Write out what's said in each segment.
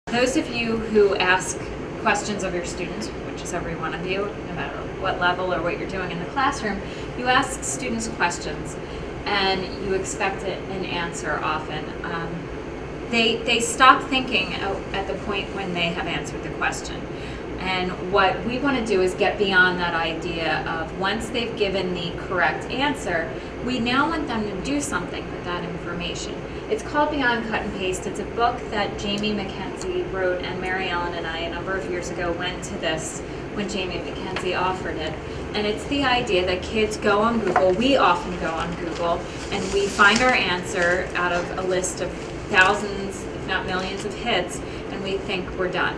Those of you who ask questions of your students, which is every one of you, no matter what level or what you're doing in the classroom, you ask students questions and you expect an answer often. They stop thinking at the point when they have answered the question. And what we want to do is get beyond that idea of once they've given the correct answer, we now want them to do something with that information. It's called Beyond Cut and Paste. It's a book that Jamie McKenzie wrote, and Mary Ellen and I a number of years ago went to this when Jamie McKenzie offered it. And it's the idea that kids go on Google, we often go on Google, and we find our answer out of a list of thousands, if not millions of hits, and we think we're done.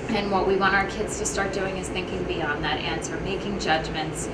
And what we want our kids to start doing is thinking beyond that answer, making judgments,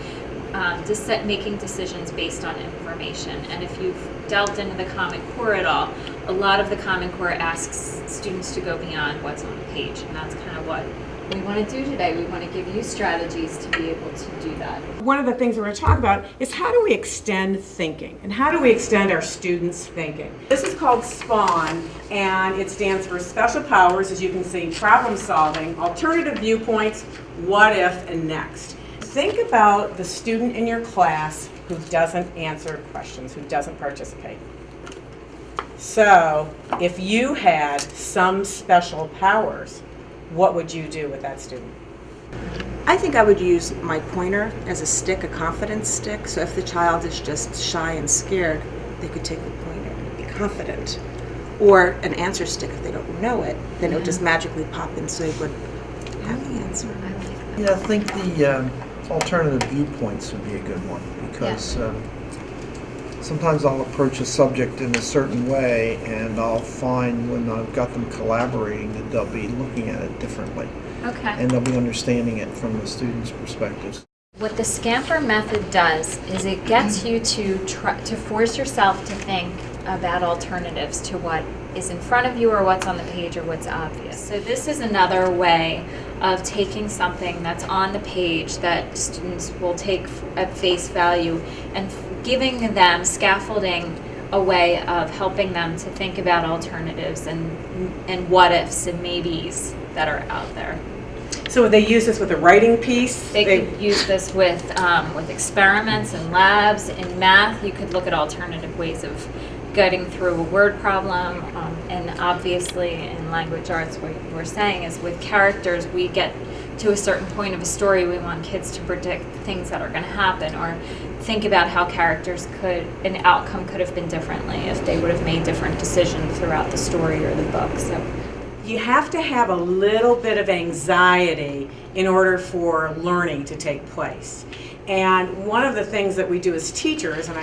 making decisions based on information. And if you've delved into the Common Core at all, a lot of the Common Core asks students to go beyond what's on the page, and that's kind of what we want to do today. We want to give you strategies to be able to do that. One of the things we're going to talk about is how do we extend thinking, and how do we extend our students' thinking. This is called SPAWN, and it stands for Special Powers, as you can see, Problem Solving, Alternative Viewpoints, What If, and Next. Think about the student in your class who doesn't answer questions, who doesn't participate. So, if you had some special powers, what would you do with that student? I think I would use my pointer as a stick, a confidence stick. So if the child is just shy and scared, they could take the pointer and be confident. Or an answer stick if they don't know it, then it would just magically pop in so they would have the answer. Yeah, I think the alternative viewpoints would be a good one because sometimes I'll approach a subject in a certain way and I'll find when I've got them collaborating that they'll be looking at it differently. Okay. And they'll be understanding it from the student's perspectives. What the Scamper method does is it gets you to force yourself to think about alternatives to what is in front of you or what's on the page or what's obvious. So this is another way of taking something that's on the page that students will take at face value and giving them scaffolding a way of helping them to think about alternatives and what ifs and maybes that are out there. So would they use this with a writing piece? They could use this with experiments and labs. In math, you could look at alternative ways of getting through a word problem, and obviously in language arts what we're saying is with characters we get to a certain point of a story, we want kids to predict things that are going to happen or think about how an outcome could have been differently if they would have made different decisions throughout the story or the book. So you have to have a little bit of anxiety in order for learning to take place. And one of the things that we do as teachers, and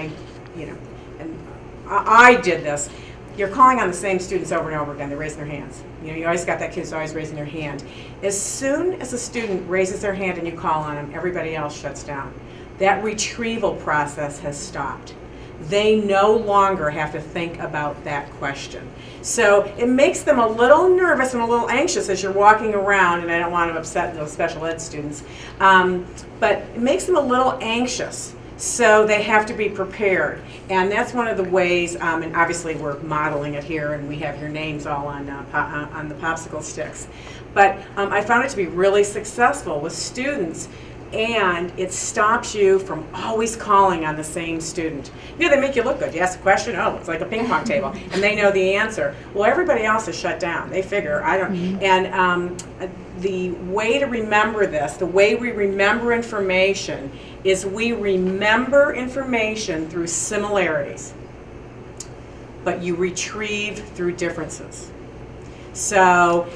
I did this, you're calling on the same students over and over again. They're raising their hands. You always got that kid who's always raising their hand. As soon as a student raises their hand and you call on them, everybody else shuts down. That retrieval process has stopped. They no longer have to think about that question. So it makes them a little nervous and a little anxious as you're walking around, and I don't want to upset those special ed students, but it makes them a little anxious. So they have to be prepared, and that's one of the ways, and obviously we're modeling it here and we have your names all on the popsicle sticks. But I found it to be really successful with students, and it stops you from always calling on the same student. They make you look good. You ask a question, oh, it's like a ping pong table, and they know the answer. Well, everybody else is shut down. They figure, I don't, and the way to remember this, the way we remember information is we remember information through similarities, but you retrieve through differences. So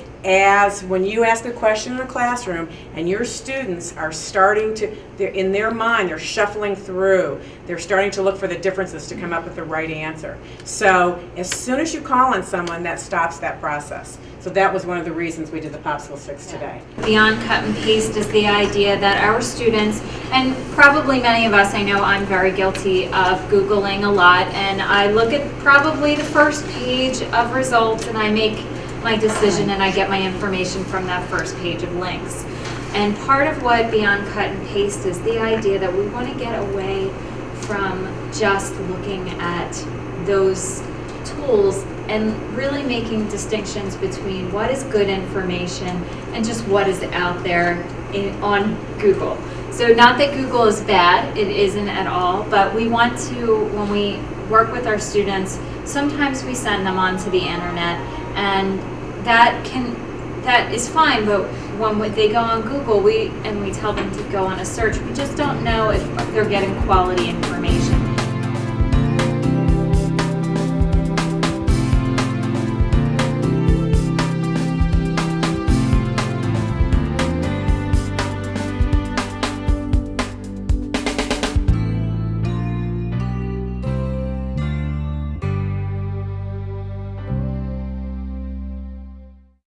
when you ask a question in a classroom and your students are starting to, in their mind, they're shuffling through, they're starting to look for the differences to come up with the right answer. So as soon as you call on someone, that stops that process. So that was one of the reasons we did the popsicle sticks today. Beyond cut and paste is the idea that our students, and probably many of us, I know I'm very guilty of Googling a lot, and I look at probably the first page of results and I make my decision and I get my information from that first page of links. And part of what Beyond Cut and Paste is the idea that we want to get away from just looking at those tools and really making distinctions between what is good information and just what is out there on Google. So not that Google is bad, it isn't at all, but we want to, when we work with our students, sometimes we send them onto the internet, and that is fine, but when they go on Google, we tell them to go on a search, we just don't know if they're getting quality information.